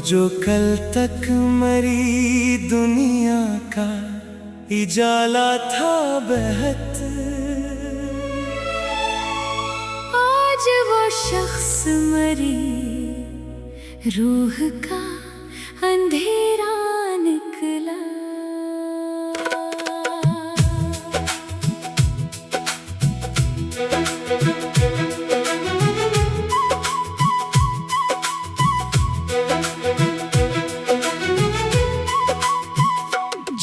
जो कल तक मरी दुनिया का उजाला था बहत, आज वो शख्स मरी, रूह का अंधेरा निकला।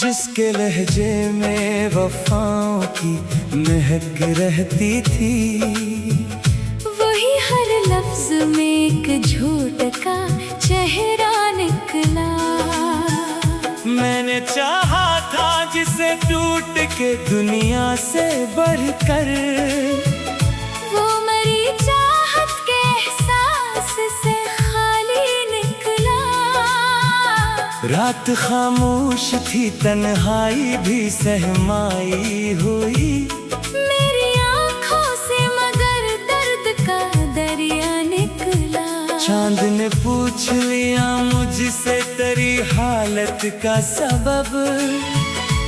जिसके लहजे में वफाओं की महक रहती थी, वही हर लफ्ज में एक झूठ का चेहरा निकला। मैंने चाहा था जिसे टूट के दुनिया से बढ़कर, वो मरी चाहत के एहसास से खाली निकला। रात खामोश थी, तन्हाई भी सहमाई हुई मेरी आँखों से, मगर दर्द का दरिया निकला। चांद ने पूछ लिया मुझसे तेरी हालत का सबब,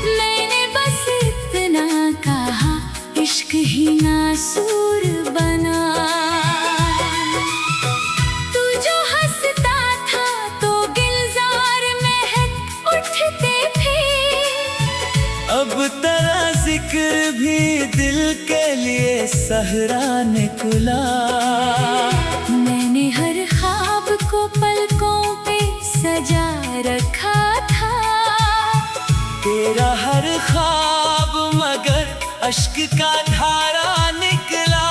मैंने बस इतना कहा, इश्क ही नासूर बना। तू जो हंसता था तो गुलजार महक उठते थे, अब तेरा जिक्र भी दिल के लिए सहरा निकला। मैंने हर ख्वाब को पलकों पे सजा रखा था, तेरा हर ख्वाब मगर अश्क का धारा निकला।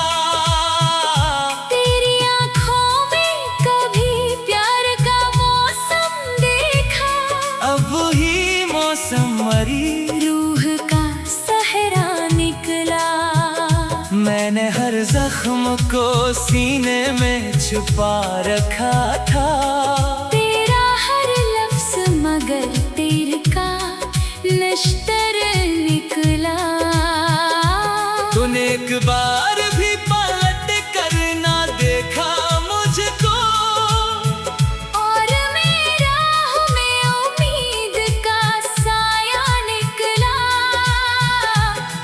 तेरी आँखों में कभी प्यार का मौसम देखा, अब वही मौसम मरी, रूह का सहरा निकला। मैंने हर जख्म को सीने में छुपा रखा था, तेरा हर लफ्ज मगर तीर का नश्तर निकला। तूने एक बार भी पलट कर ना देखा मुझको, और मेरा हमें उम्मीद का साया निकला।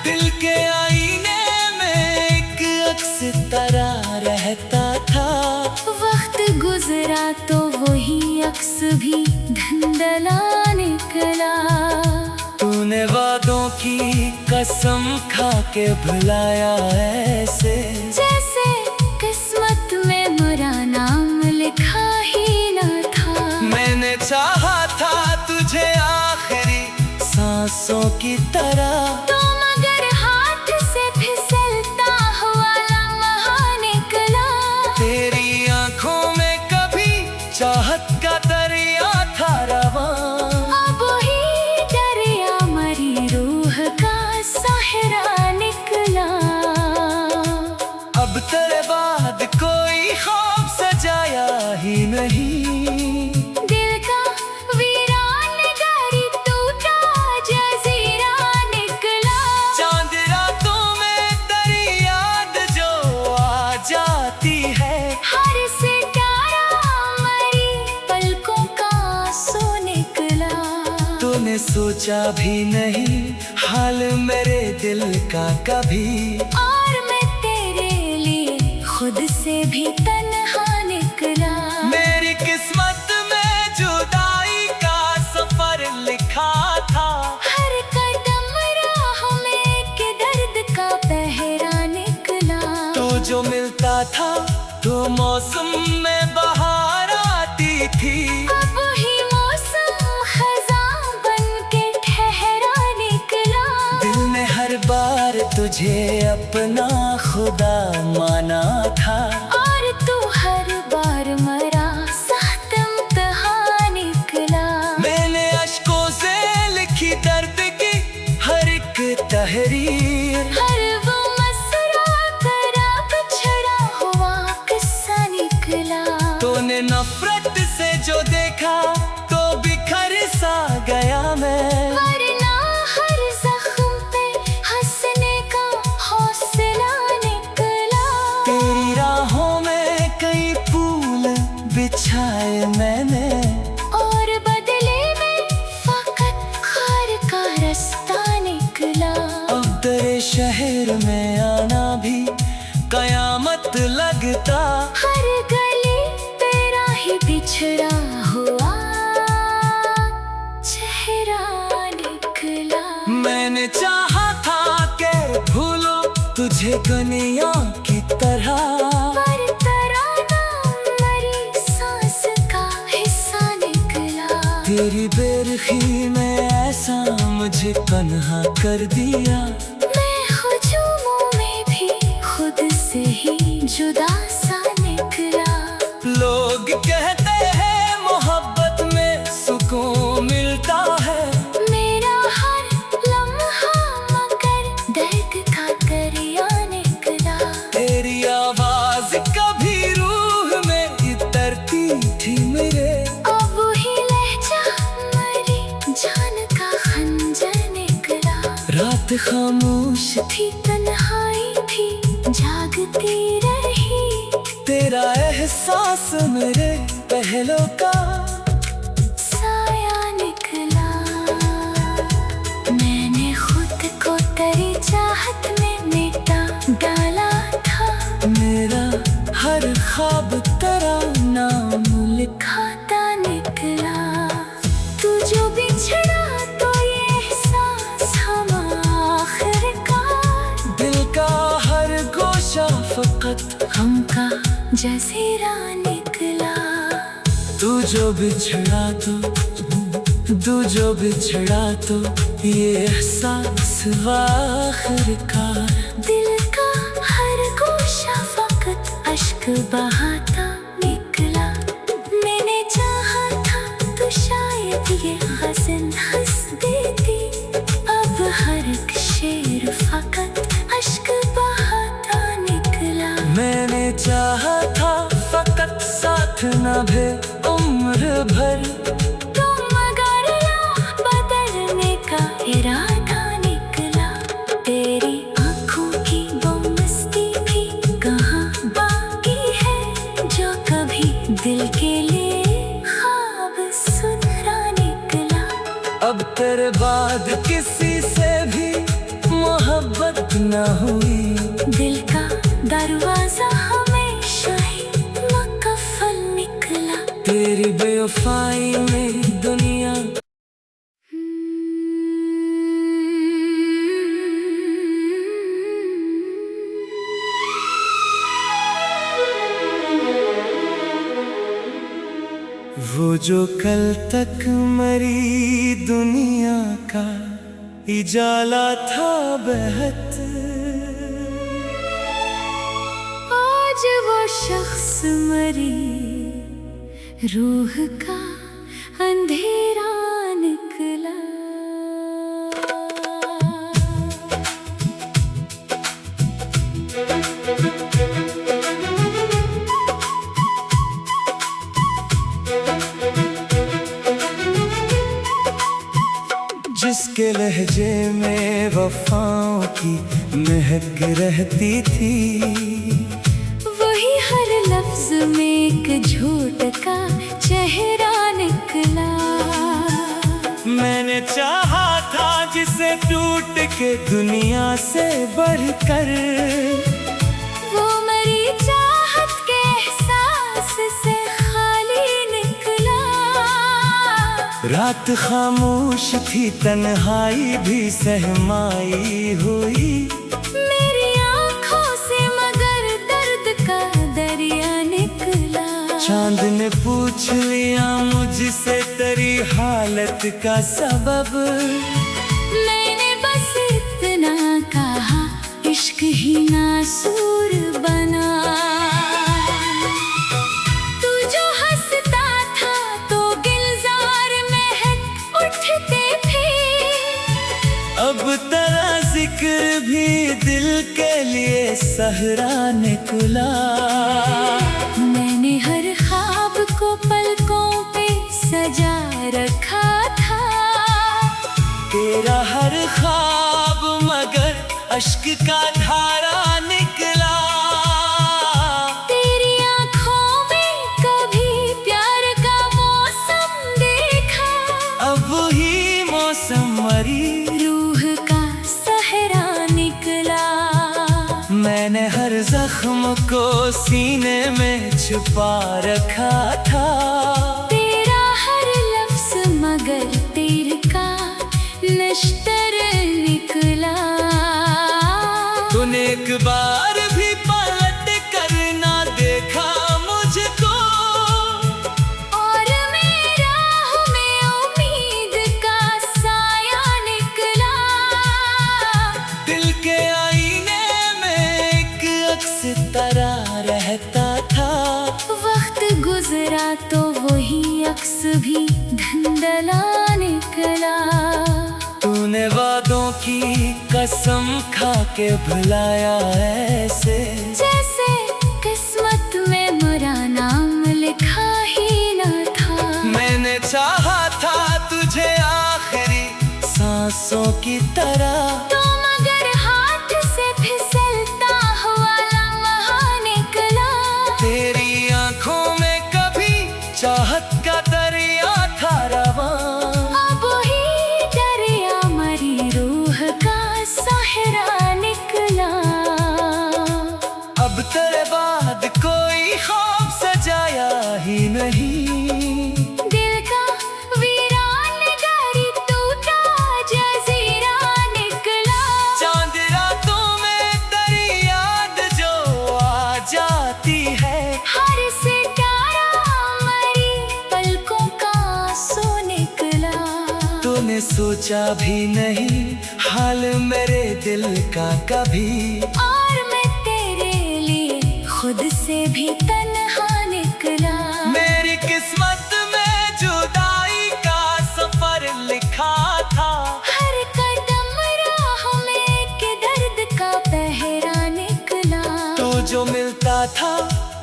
दिल के आईने में एक अक्स तेरा रहता था, वक्त गुजरा तो वही अक्स भी धुंधला निकला। तूने वादों की कसम खा के भुलाया ऐसे, जैसे किस्मत में मेरा नाम लिखा ही न था। मैंने चाहा था तुझे आखिरी सांसों की तरह, तो मगर हाथ से फिसलता हुआ लम्हा निकला। तेरी आंखों में कभी चाहत का दरिया था रवां, अब ही दरिया मरी, रूह का सहरा निकला। अब तेरे बाद कोई ख्वाब सजाया ही नहीं, दिल का वीरान गारी टूटा जजीरा निकला। चांद रातों में तेरी याद जो आ जाती है, हर सितारा मरी, पलकों का आंसू निकला। तूने सोचा भी नहीं हाल मेरे दिल का कभी, और मैं तेरे लिए खुद से भी तन्हा निकला। मेरी किस्मत में जुदाई का सफर लिखा था, हर कदम राह में के दर्द का पहरा निकला। तो जो मिलता था तो मौसम में बहार आती थी, अब ही मौसम खज़ां बन के ठहरा निकला। दिल ने हर बार तुझे अपना खुदा माना था, और तू हर बार मरा सख्त इम्तिहान निकला। मैंने अश्कों से लिखी दर्द की हर एक तहरीर, हर वो मसरा करा बिछड़ा हुआ किस्सा निकला। तूने नफरत से जो देखा तो बिखर सा गया मैं, वरना हर जख्म पे हंसने का हौसला निकला। तेरी राहों में कई फूल बिछाए मैंने, लगता, हर गली तेरा ही बिछड़ा हुआ चेहरा निकला। मैंने चाहा था कि भूलो तुझे दुनिया की तरह, पर तराना मरी सांस का हिस्सा निकला। तेरी बेरुखी में ऐसा मुझे तन्हा कर दिया। मैं हुजूमों में भी खुद से ही जुदा सा निकला। लोग कहते हैं मोहब्बत में सुकून मिलता है, मेरा हर लम्हा मगर दर्द का दरिया निकला। तेरी आवाज कभी रूह में उतरती थी मेरे, अब वही लहजा मरी जान का खंजर निकला। रात खामोश थी तन्हाई भी जागती रही, तेरा एहसास मेरे पहलों का साया निकला। मैंने खुद को तेरी चाहत में मिटा डाला था, मेरा हर ख्वाब तेरा नाम लिखा। खाता निकला। तू जो बिछड़ा तो ये एहसास हम आखिरकार, दिल का हर गोशा फकत हम का जजीरा निकला। तू जो बिछड़ा तो ये एहसास आखिरकार, दिल का हर गोशा फकत अश्क बहाता निकला। मैंने चाहा था तो शायद ये गज़ल हंस देती, अब हर एक शेर फकत अश्क बहाता निकला। मैंने चाहा था फकत साथ न भे उम्र भर, तो मगर राह बदलने का इरादा निकला। तेरी आँखों की वो मस्ती भी कहाँ बाकी है, जो कभी दिल के लिए ख्वाब सुनहरा निकला। अब तेरे बाद किसी से भी मोहब्बत न हुई, दिल का दरवाजा हमेशा ही मुकफ़ल निकला। तेरी बेवफाई में दुनिया वो जो कल तक मरी दुनिया का उजाला था बेहद, आज वो शख्स मरी रूह का अंधेरा निकला। जिसके लहजे में वफाओं की महक रहती थी, वही हर लफ्ज में एक झूठ का चेहरा निकला। मैंने चाहा था जिसे टूट के दुनिया से बढ़कर, वो मरी चाहत के एहसास से खाली निकला। रात खामोश थी तन्हाई भी सहमाई हुई, मेरी आँखों से मगर दर्द का दरिया निकला। चांद ने पूछ लिया मुझसे तेरी हालत का सबब, मैंने बस इतना कहा इश्क ही नासूर बना। तू जो हंसता था तो गिलजार महक उठते थे, अब तेरा जिक्र भी दिल के लिए सहरा निकला। मैंने हर ख्वाब को पलकों पे सजा रखा था, तेरा हर ख्वाब मगर अश्क का धारा निकला। तेरी आँखों में कभी प्यार का मौसम देखा, अब वही मौसम मरी रूह का सहरा निकला। मैंने हर जख्म सांसों को सीने में छुपा रखा था। तेरा हर लफ्ज मगर तीर का नश्तर निकला। तूने एक बार भी पलट कर ना देखा मुझको, और मेरा में उम्मीद का साया निकला। दिल के आईने में एक अक्स तरा रहता था। वक्त गुजरा तो वही अक्स भी धुंधला निकला। तूने वादों की कसम खा के भुलाया ऐसे, जैसे किस्मत में मेरा नाम लिखा ही न था। मैंने चाहा था तुझे आखिरी सांसों की तरह, तो मगर हाथ से फिसलता हुआ लम्हा निकला। तेरी आंखों में कभी चाहत का दरिया था रवां। अब ही दरिया मरी रूह का साहिरा निकला। अब तेरे बाद कोई ख्वाब सजाया ही नहीं। दिल का वीरान गारी टूटा जजीरा निकला। चांद रातों में तेरी याद जो आ जाती है, हर सितारा मरी पलकों का आंसू निकला। तूने सोचा भी नहीं हाल मेरे दिल का कभी, और मैं तेरे लिए खुद से भी तन्हा निकला। मेरी किस्मत में जुदाई का सफर लिखा था। हर कदम राह में एक दर्द का पहरा निकला। तो जो मिलता था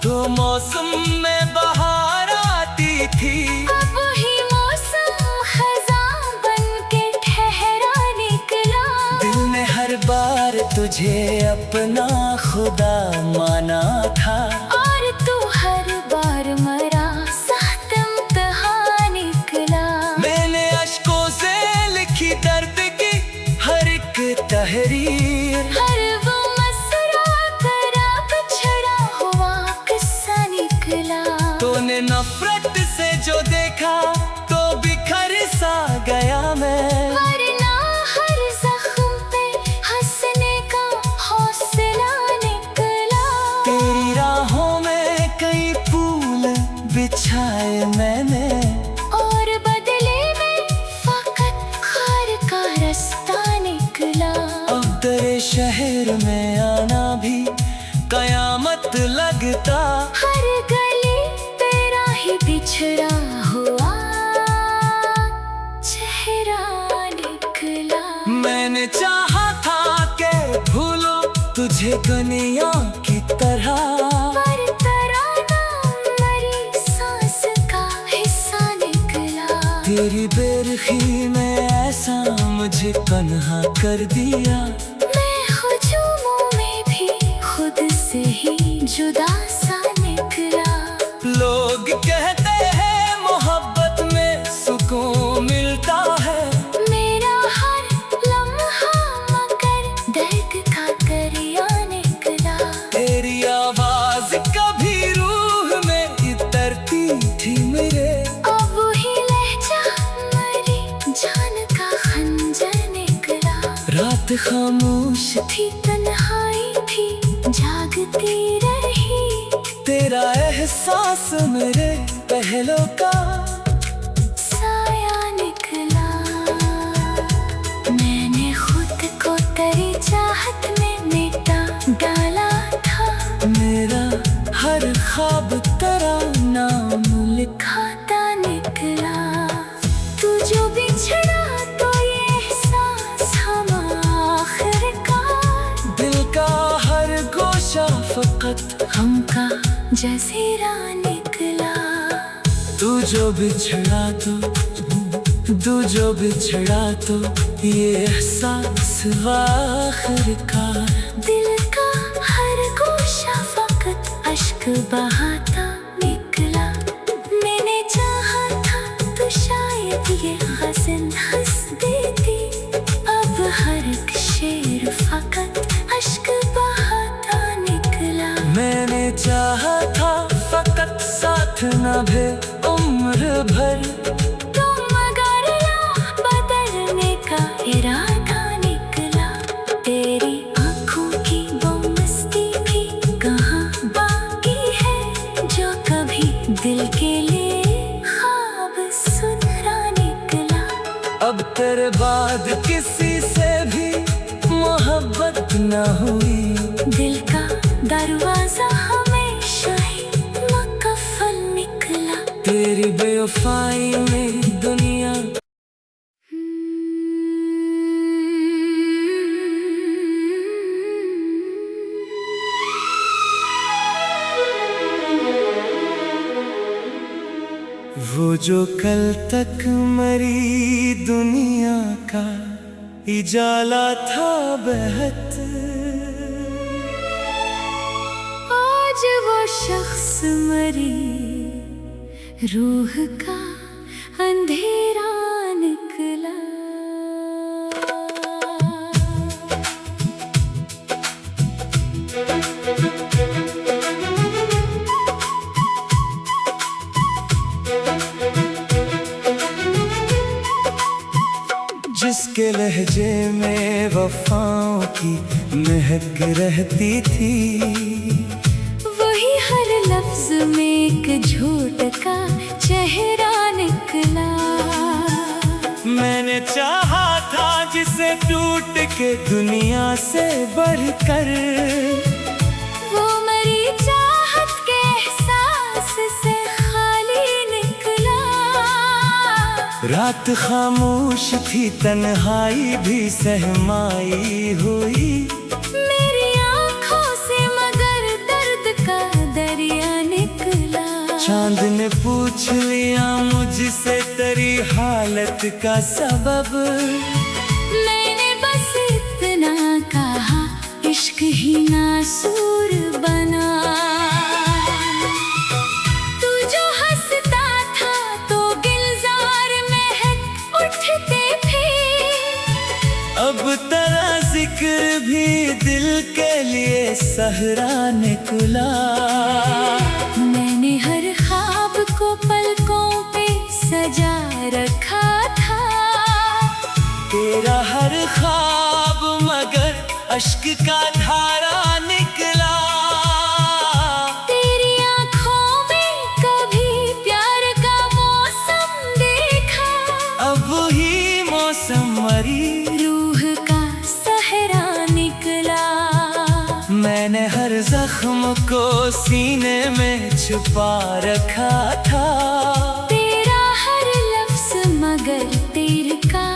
तो मौसम में बहार आती थी। अब ही मौसम खज़ां बन के ठहरा निकला। दिल ने हर बार तुझे अपना खुदा माना था, और तू हर बार मरा साथ इम्तिहान निकला। मैंने अश्कों से लिखी दर्द की हर एक तहरीर, हर वो मसरा तेरा बिछड़ा हुआ किस्सा निकला। तूने नफरत से जो देखा तो बिखर सा गया मैं। वरना हर जख्म पे हंसने का हौसला निकला। तेरी राहों में कई फूल बिछाए मैंने, और बदले में फकत खार का रास्ता निकला। अब तेरे शहर में आना भी कयामत लगता। हर गली तेरा ही बिछड़ा हुआ चेहरा निकला। मैंने चाहा था कि भूलो तुझे दुनिया की तरह, पर तराना मरी सांस का हिस्सा निकला। तेरी बेरखी में ऐसा मुझे तन्हा कर दिया। मैं हुजूमों में भी खुद से ही जुदा सा निकला। लोग कहते हैं मोहब्बत में सुकून मिलता है। मेरा हर लम्हा मगर दर्द का दरिया निकला। तेरी आवाज कभी रूह में इतरती थी मेरे, अब ही लहजा मरी जान का खंजर निकला। रात खामोश थी तन्हाई थी जागती रही। तेरा एहसास मेरे पहलों का साया निकला। मैंने खुद को तेरी चाहत में मिटा डाला था। मेरा हर ख्वाब तेरा नाम लिखा। खाता निकला। तू जो बिछड़ा तो ये एहसास हम आखिरकार। दिल का हर गोशा फकत हमका जजीरा निकला। तू जो बिछड़ा तो ये एहसास आखिरकार। दिल का हर गोशा फकत अश्क बहाता निकला। मैंने चाहा था तो शायद ये गज़ल हंस देती। अब हर एक शेर फकत अश्क बहाता निकला। मैं चाहा था फकत साथ न भे उम्र भर। तुम मगर ना बदलने का इरादा निकला। तेरी आंखों की वो मस्ती भी कहाँ बाकी है, जो कभी दिल के लिए ख्वाब सुनरा निकला। अब तेरे बाद किसी से भी मोहब्बत न हुई। दिल का दरवाजा हमेशा ही मुकफ्फल निकला। तेरी बेवफाई में दुनिया वो जो कल तक मरी दुनिया का उजाला था बेहद, आज वो शख्स मरी रूह का अंधेरा निकला। जिसके लहजे में वफाओं की महक रहती थी, वही हर लफ्ज में एक झूठ का चेहरा निकला। मैंने चाहा था जिसे टूट के दुनिया से बढ़कर, वो मरी चाहत के एहसास से खाली निकला। रात खामोश थी, तन्हाई भी सहमाई हुई। मेरी आंखों से मगर दर्द का दरिया निकला। चांद ने पूछ लिया मुझसे तेरी हालत का सबब, मैंने बस इतना कहा इश्क ही नासूर बना। तू जो हंसता था तो गिलजार महक उठते थे। अब तेरा जिक्र भी दिल के लिए सहरा निकला। मैंने हर ख्वाब को पलकों पे सजा रखा था। तेरा हर ख्वाब मगर अश्क का धारा निकला। तेरी आंखों में कभी प्यार का मौसम देखा। अब ही मौसम मरी रूह का सहरा निकला। मैंने हर जख्म को सीने में छुपा रखा था। तेरा हर लफ्ज मगर तीर का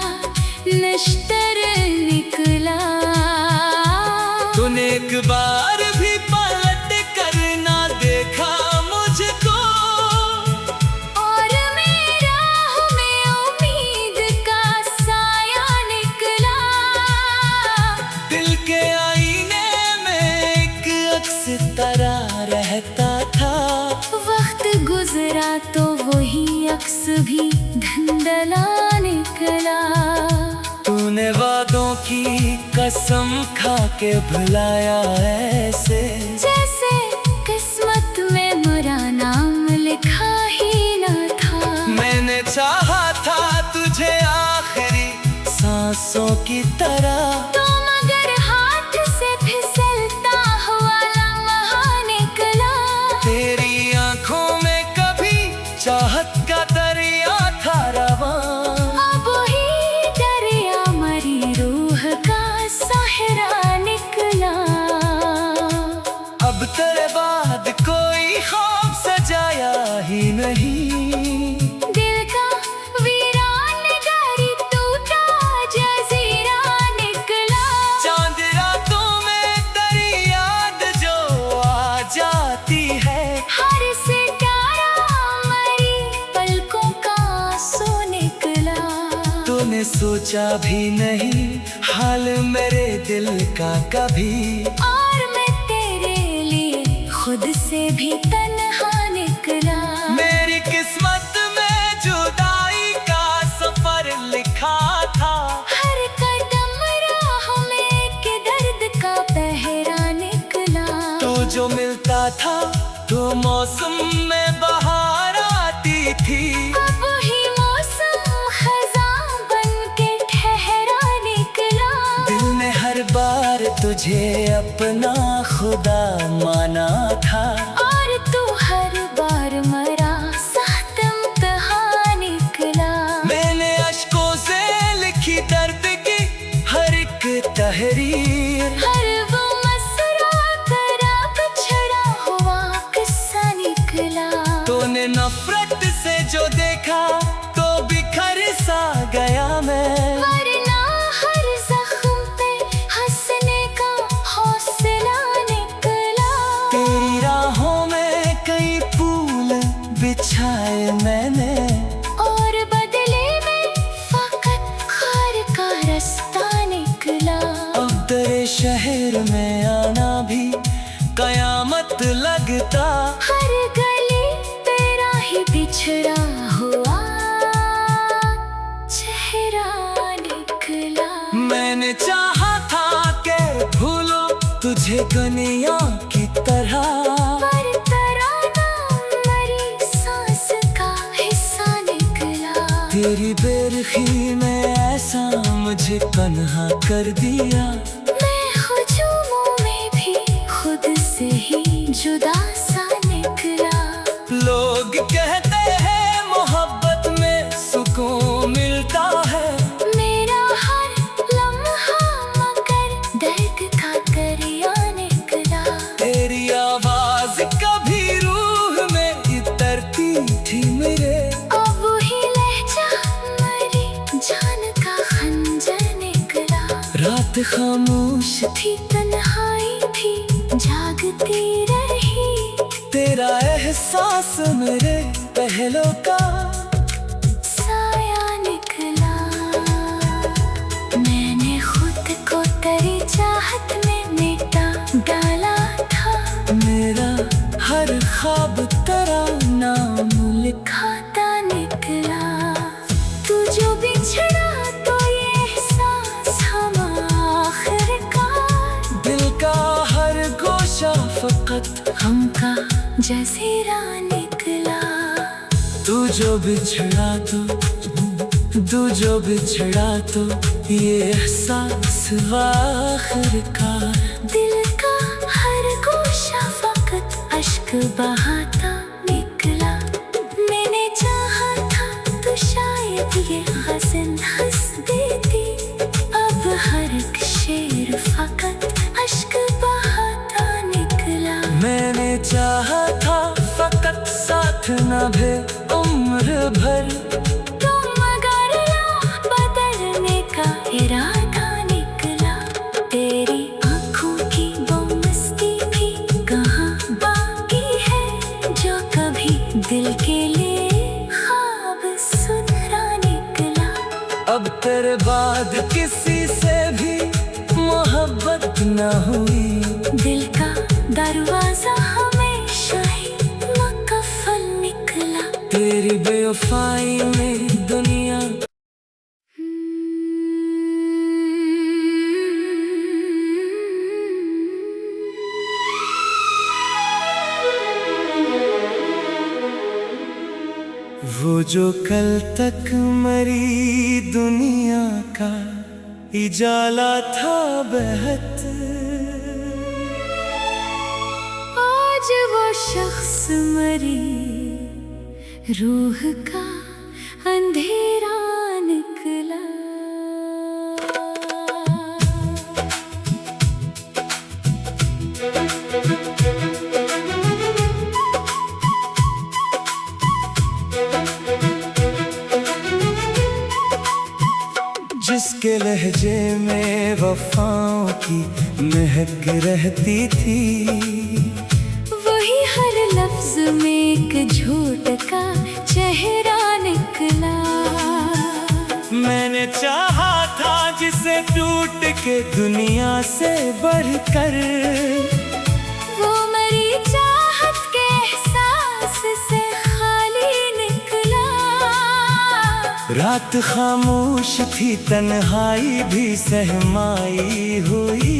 नश्तर निकला। तूने एक बार भी पलट कर ना देखा मुझको, और मेरा में उम्मीद का साया निकला। दिल के आईने में एक अक्स तरा रहता था। वक्त गुजरा तो वही अक्स भी धुंधला निकला। तूने वादों की कसम खा के भुलाया ऐसे, जैसे किस्मत में मेरा नाम लिखा ही न था। मैंने चाहा था तुझे आखिरी सांसों की तरह, तो मगर हाथ से फिसलता हुआ लम्हा निकला। तेरी आंखों में कभी चाहत का दरिया था रवां। अब ही दरिया मरी रूह का सहरा निकला। अब तेरे बाद कोई ख्वाब सजाया ही नहीं। दिल का वीरान गारी टूटा जजीरा निकला। चांद रातों में तेरी याद जो आ जाती है, हर सितारा मरी पलकों का आंसू निकला। तूने सोचा भी नहीं हाल मेरे दिल का कभी, और मैं तेरे लिए खुद से भी तन्हा निकला। मेरी किस्मत में जुदाई का सफर लिखा था। हर कदम राह में एक दर्द का पहरा निकला। तू जो मिलता था मौसम में बहार आती थी, अब ही मौसम खज़ां बन के ठहरा निकला। दिल ने हर बार तुझे अपना खुदा माना था, और तू हर बार मरा साथ इम्तिहान निकला। मैंने अश्कों से लिखी दर्द की हर एक तहरीर, हर वो मसरा तेरा बिछड़ा हुआ किस्सा निकला। तूने नफरत से जो देखा तो बिखर सा गया मैं, वरना हर जख्म पे हंसने का हौसला निकला। तेरी राहों में कई फूल बिछाए मैंने, और बदले में फकत खार का रास्ता निकला। अब तेरे शहर में आना भी कयामत लगता, हर गली तेरा ही बिछड़ा हुआ चेहरा निकला। मैंने चाहा था कि भूलो तुझे दुनिया की तरह, पर तराना मरी सांस का हिस्सा निकला। तेरी बेरखी ने ऐसा मुझे तन्हा कर दिया, मैं हुजूमों में भी खुद से ही जुदा सा निकला। लोग कहते हैं मोहब्बत में सुकून मिलता है, मेरा हर लम्हा मगर दर्द का दरिया निकला। तेरी आवाज कभी रूह में इतरती थी मेरे, अब ही लहजा मरी जान का खंजर निकला। रात खामोश थी तन्हाई भी जागती रही, तेरा एहसास मेरे पहलों का साया निकला। मैंने खुद को तेरी चाहत में मिटा डाला था, मेरा हर ख्वाब तेरा नाम लिखा। खाता निकला। तू जो बिछड़ा तो ये एहसास हम आखिरकार, दिल का हर गोशा फकत हमका जज़ीरा निकला। तू जो बिछड़ा तो ये एहसास आखिरकार, दिल का हर गोशा फकत अश्क बहाता निकला। मैंने चाहा था तो शायद ये गज़ल हंस देती, अब हर एक शेर फकत अश्क बहाता निकला। मैंने चाहा था फकत साथ न भे उम्र भर, तो मगर राह बदलने का इरादा निकला। तेरी आँखों की वो मस्ती भी कहाँ बाकी है, जो कभी दिल के लिए ख्वाब सुनहरा निकला। अब तेरे बाद किसी से भी मोहब्बत न हुई, दिल का दरवाजा हमेशा ही मुकफ़्फ़ल निकला। तेरी बेवफाई में दुनिया वो जो कल तक मरी दुनिया का इजाला था बेहद, आज वो शख्स मरी रूह का अंधेरा निकला। जिसके लहजे में वफाओं की महक रहती थी, वही हर लफ्ज में एक झूठ का चेहरा निकला। मैंने चाहा था जिसे टूट के दुनिया से बढ़कर, वो मरी चाहत के एहसास से खाली निकला। रात खामोश थी तन्हाई भी सहमाई हुई,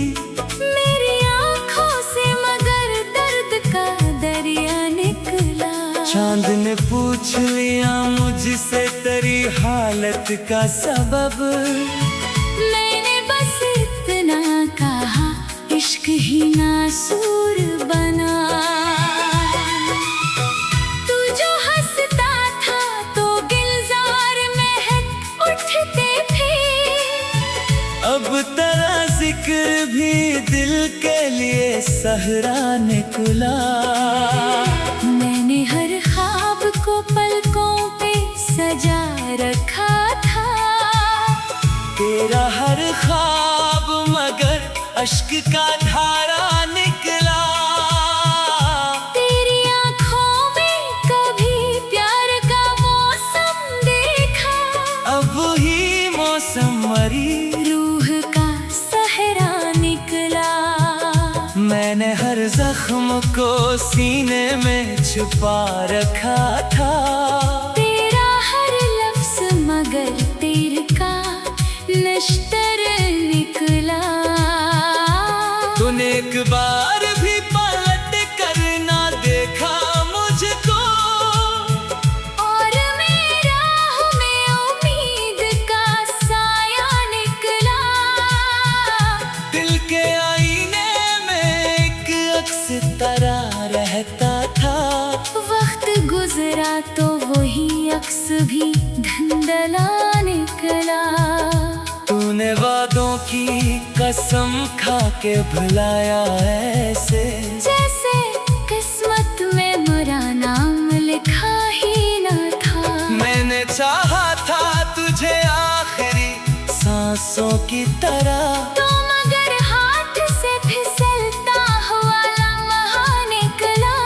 मेरी आँखों से मगर दर्द का दरिया निकला। चांद ने पूछ लिया मुझसे तेरी हालत का सबब। मैंने बस इतना कहा, इश्क ही नासूर बना। तू जो हंसता था तो गुलजार महक उठते थे। अब तेरा जिक्र भी दिल के लिए सहरा निकला। मैंने हर ख्वाब को पलकों पे सजा रखा था। तेरा हर ख्वाब मगर अश्क का धारा निकला। तेरी आँखों में कभी प्यार का मौसम देखा। अब ही मौसम मरी रूह का सहरा निकला। मैंने हर जख्म को सीने में छुपा रखा था। तेरा हर लफ्ज मगर तीर का नश्तर निकला। तूने एक बार भी पलट कर ना देखा मुझको। और मेरा में उम्मीद का साया निकला। दिल के आईने में एक अक्स तरा रहता था। वक्त गुजरा तो वही अक्स भी धुंधला निकला। तूने वादों की कसम खा के भुलाया ऐसे, जैसे किस्मत में मेरा नाम लिखा ही न था। मैंने चाहा था तुझे आखिरी सांसों की तरह। तो मगर हाथ से फिसलता हुआ लम्हा निकला।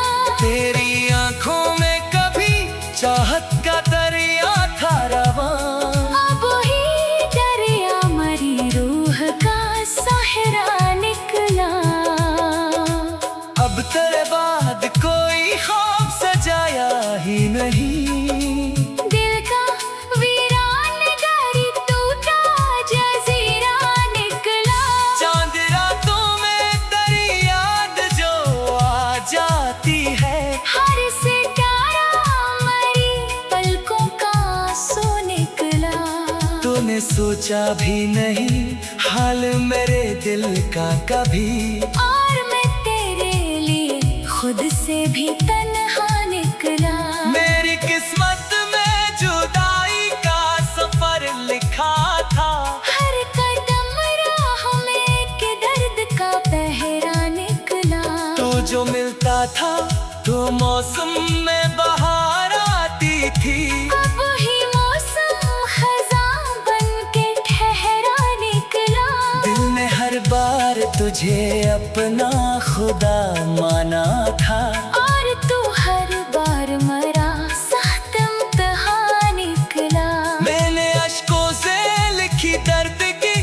तेरी आंखों में कभी चाहत का दरिया था रवां। अब ही दरिया मरी रूह का सहरा निकला। अब तेरे बाद कोई ख्वाब सजाया ही नहीं। दिल का वीरान गारी टूटा जजीरा निकला। चांद रातों में तेरी याद जो आ जाती है। हर सितारा मरी पलकों का आंसू निकला। तूने सोचा भी नहीं हाल मेरे दिल का कभी। और मैं तेरे लिए खुद से भी तन्हा निकला। मेरी किस्मत में जुदाई का सफर लिखा था। हर कदम राह में के दर्द का पहरा निकला। तो जो मिलता था तो मौसम में बहार आती थी। अब ही मौसम खज़ां बन के ठहरा निकला। दिल ने हर बार तुझे अपना खुदा माना था। और तू हर बार मरा सख्त इम्तिहान निकला। मैंने अश्कों से लिखी दर्द की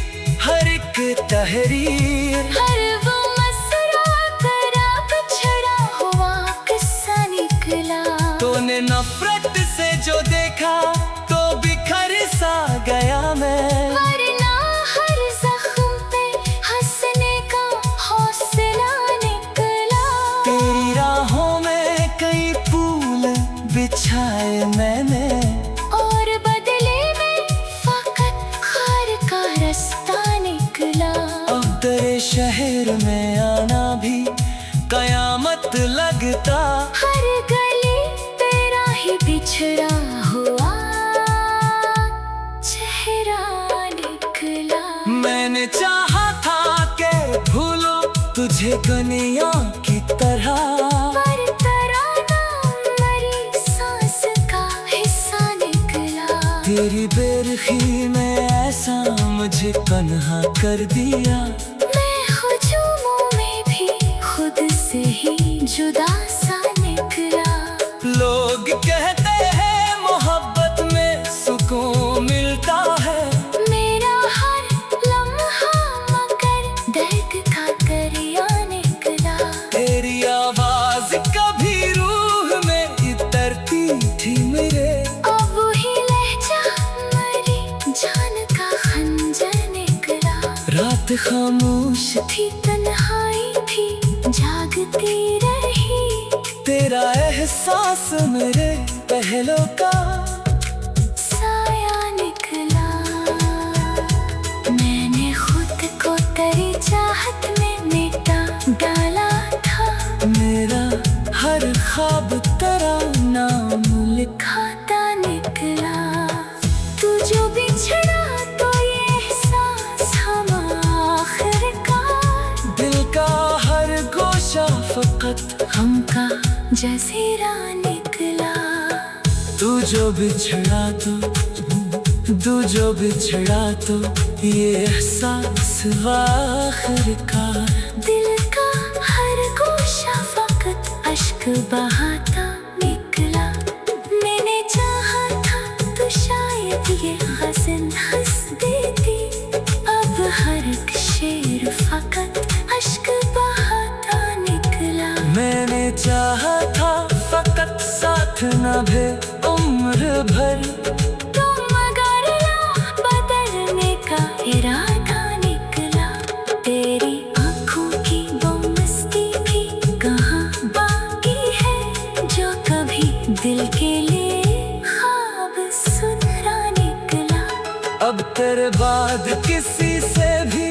हर एक तहरीर। हर वो मसरा करा बिछड़ा हुआ किस्सा निकला। तूने नफरत से जो देखा तो बिखर सा गया मैं। वरना हर जख्म पे हंसने का हौसला निकला। तेरी राहों में कई फूल बिछाए मैंने। और बदले में फकत खार का रास्ता निकला। अब तेरे शहर में आना भी कयामत लगता। हर गली तेरा ही बिछड़ा हुआ चेहरा निकला। मैंने चाहा था कि भूलो तुझे दुनिया की तरह। पर तराना मरी सांस का हिस्सा निकला। तेरी बेरखी में ऐसा मुझे तन्हा कर दिया। मैं हुजूमों में भी खुद से ही जुदा सा निकला। लोग कहते हैं मोहब्बत में सुकून मिलता है। मेरा हर लम्हा मगर दर्द का दरिया निकला। तेरी आवाज कभी रूह में इतरती थी मेरे। अब ही लहजा मरी जान का खंजर निकला। रात खामोश थी तन्हाई थी जागती रही। तेरा एहसास मेरे पहलों का साया निकला। मैंने खुद को तेरी चाहत में मिटा डाला था। मेरा हर ख्वाब तेरा नाम खाता निकला। तू जो बिछड़ा तो ये एहसास हम आखिरकार। दिल का हर गोशा फकत हमका जजीरा निकला। तू जो बिछड़ा तो ये एहसास आखिरकार। दिल का हर गोशा फकत अश्क बहाता निकला। मैंने चाहा था तो शायद ये गज़ल हंस देती। अब हर एक शेर फकत अश्क बहाता निकला। मैंने चाहा था फकत साथ न भे उम्र भर। तो मगर राह बदलने का इरादा निकला। तेरी आँखों की वो मस्ती भी कहाँ बाकी है, जो कभी दिल के लिए ख्वाब सुनरा निकला। अब तेरे बाद किसी से भी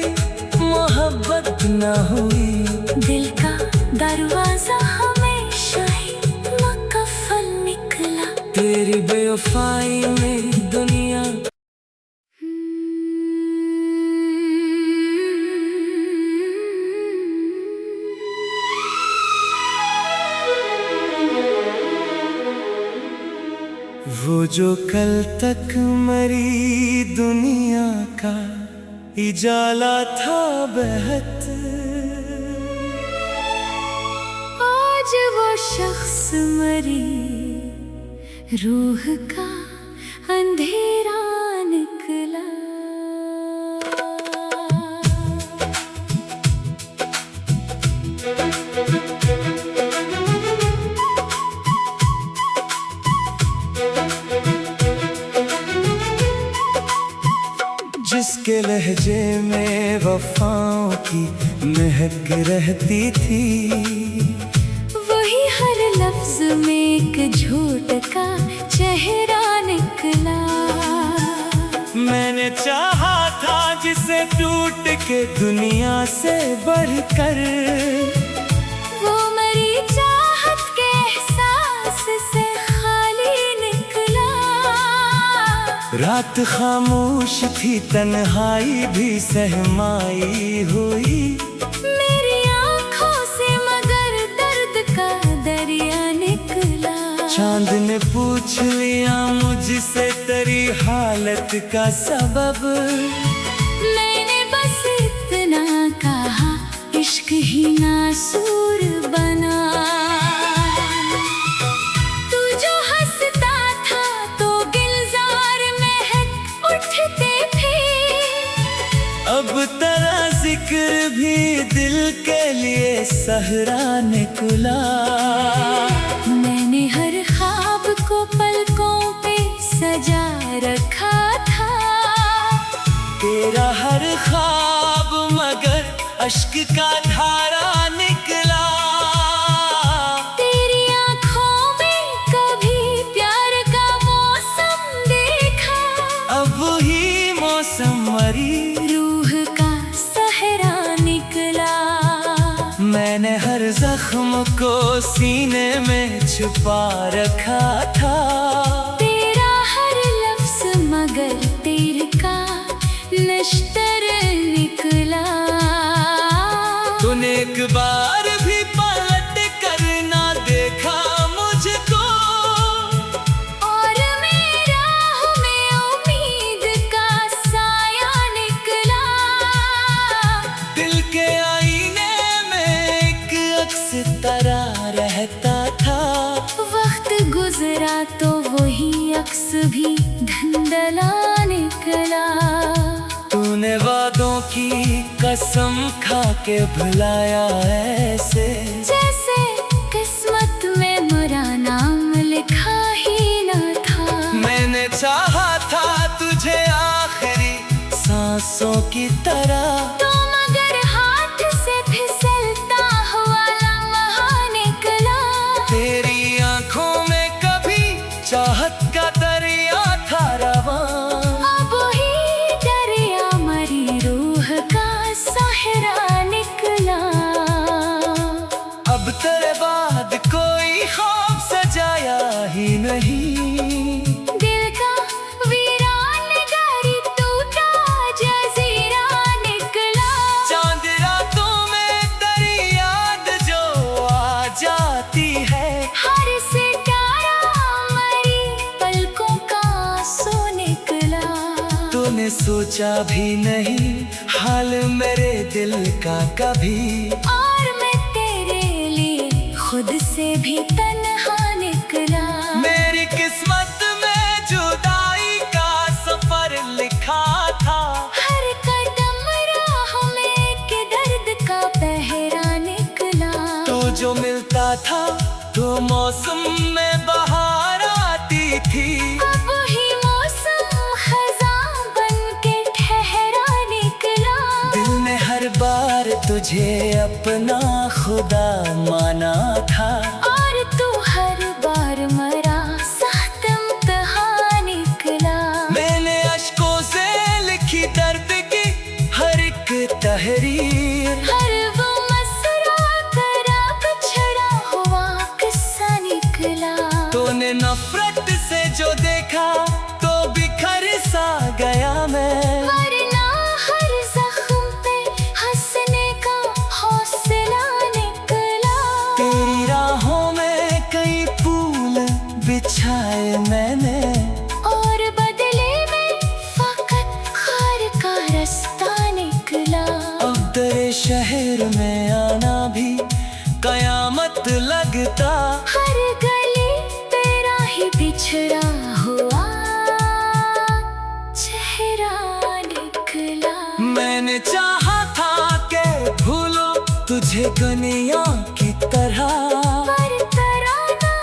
मोहब्बत न हुई। दिल का दरवाजा हमेशा ही मुकफ़ल निकला। तेरी बेवफाई में दुनिया वो जो कल तक मरी दुनिया का उजाला था बहत। आज वो शख्स मरी रूह का अंधेरा निकला। जिसके लहजे में वफाओं की महक रहती थी। वही हर लफ्ज में एक झूठ का चेहरा निकला। मैंने चाहा था जिसे टूट के दुनिया से बढ़कर। वो मरी चाहत के एहसास से खाली निकला। रात खामोश थी, तन्हाई भी सहमाई हुई। मेरी आँखों से मगर दर्द का दरिया निकला। चांद ने पूछ लिया मुझसे तेरी हालत का सबब। मैंने बस इतना कहा, इश्क ही नासूर बना। तू जो हंसता था तो गुलजार महक उठते थे। अब तेरा जिक्र भी दिल के लिए सहरा निकला। मैंने हर ख्वाब को पलकों पे सजा रखा था। तेरा हर ख्वाब मगर अश्क का धारा निकला। तेरी आँखों में कभी प्यार का मौसम देखा। अब ही मौसम मरी रूह का सहरा निकला। मैंने हर जख्म को सीने में छुपा रखा था। तेरा हर लफ्ज मगर तीर का नश्तर निकला। तूने एक बार भी पलट कर ना देखा मुझको। और मेरा में उम्मीद का साया निकला। दिल के आईने में एक अक्स तेरा रहता था। वक्त गुजरा तो वही अक्स भी धुंधला निकला। तूने वादों की कसम खा के भुलाया ऐसे, जैसे किस्मत में मेरा नाम लिखा ही न था। मैंने चाहा था तुझे आखिरी सांसों की तरह। तो मगर हाथ से फिसलता हुआ लम्हा निकला। तेरी सोचा भी नहीं हाल मेरे दिल का कभी। और मैं तेरे लिए खुद से भी तन्हा निकला। मेरी किस्मत में जुदाई का सफर लिखा था। हर कदम राह में के दर्द का पहरा निकला। तो जो मिलता था तो मौसम में बहार आती थी। अब ही मौसम खज़ां बन के ठहरा निकला। दिल ने हर बार तुझे अपना खुदा माना था। और तू हर बार मरा साथ इम्तिहान निकला। मैंने अश्कों से लिखी दर्द की हर एक तहरीर। हर वो मसरा तेरा बिछड़ा हुआ किस्सा निकला। तूने नफरत से जो देखा तो बिखर सा गया मैं। वरना हर जख्म पे हंसने का हौसला निकला। तेरी राहों में कई फूल बिछाए मैंने। और बदले में फकत खार का रास्ता निकला। अब तेरे शहर में आना भी कयामत लगता। हर गली तेरा ही बिछड़ा हुआ चेहरा निकला। मैंने चाहा था कि भूलो तुझे दुनिया की तरह। पर तराना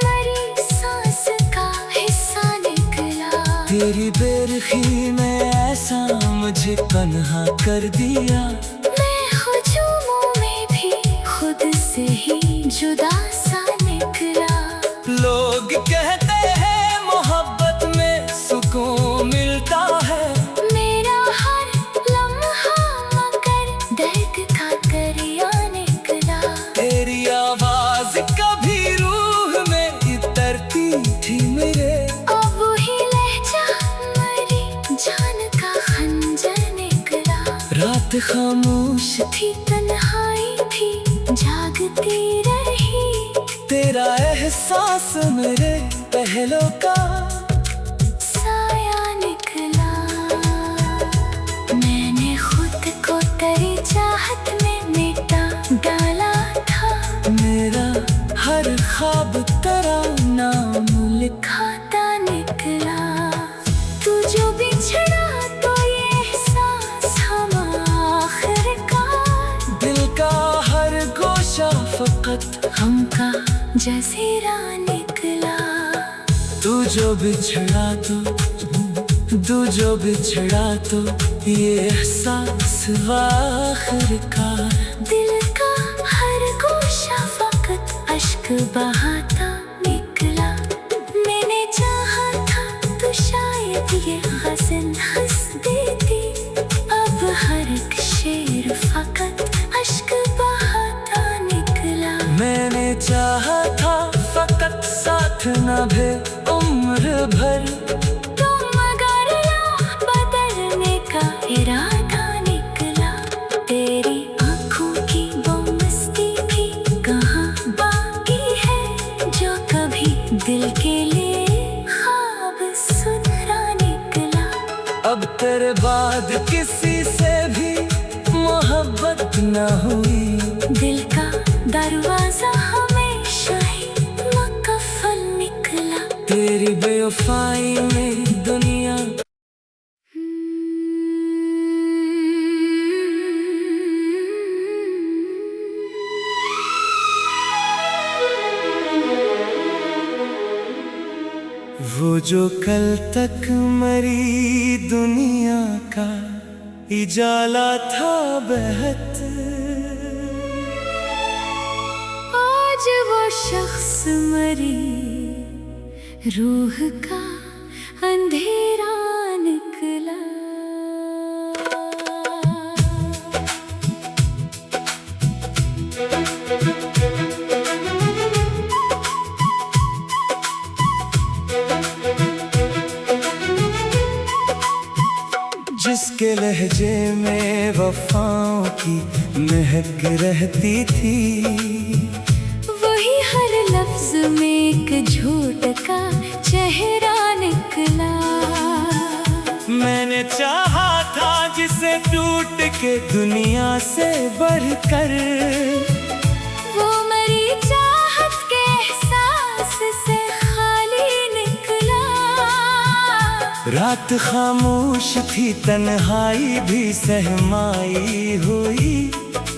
मेरी सांस का हिस्सा निकला। तेरी बेरखी में ऐसा मुझे तन्हा कर दिया। मैं हुजूमों में भी खुद से ही जुदा सा निकला। लोग कहते हैं मोहब्बत में सुकून मिलता है। मेरा हर लम्हा मगर दर्द का दरिया निकला। तेरी आवाज कभी रूह में उतरती थी मेरे। अब ही लहजा मेरी जान का खंजर निकला। रात खामोश थी तन्हाई थी जागती रही। तेरा एहसास मेरे पहलों का साया निकला। मैंने खुद को तेरी चाहत में मिटा डाला था। मेरा हर ख्वाब तेरा नाम लिखा। खाता निकला। तू जो बिछड़ा तो ये एहसास हम आखिरकार। दिल का हर गोशा फकत हमका जज़ीरा निकला। तू जो बिछड़ा तो ये एहसास आखिरकार। दिल का हर गोशा फकत अश्क बहाता निकला। मैंने चाहा था तो शायद ये गज़ल हंस देती। अब हर एक शेर फकत अश्क बहाता निकला। मैंने चाहा था फकत साथ न भे उम्र भर। तो मगर राह बदलने का इरादा निकला। तेरी आँखों की वो मस्ती भी कहाँ बाकी है। जो कभी दिल के लिए ख्वाब सुनहरा निकला। अब तेरे बाद किसी से भी मोहब्बत न हुई। दिल का दरवाजा हमेशा ही मुकफ़ल निकला। तेरी बेवफाई में दुनिया वो जो कल तक मरी दुनिया का इजाला था बहत। आज वो शख्स मरी रूह का अंधेरा निकला। जिसके लहजे में वफाओं की महक रहती थी। वही हर लफ्ज में एक झूठ का चेहरा निकला। मैंने चाहा था जिसे टूट के दुनिया से बढ़कर, वो मेरी चाहत के एहसास से खाली निकला। रात खामोश थी, तन्हाई भी सहमाई हुई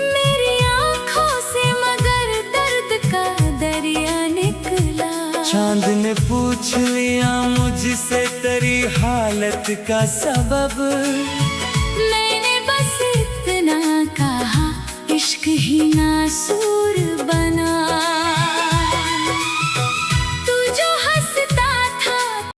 मेरी आंखों से, मगर दर्द का दरिया निकला। चांद ने पूछ लिया मुझसे तेरी हालत का सबब,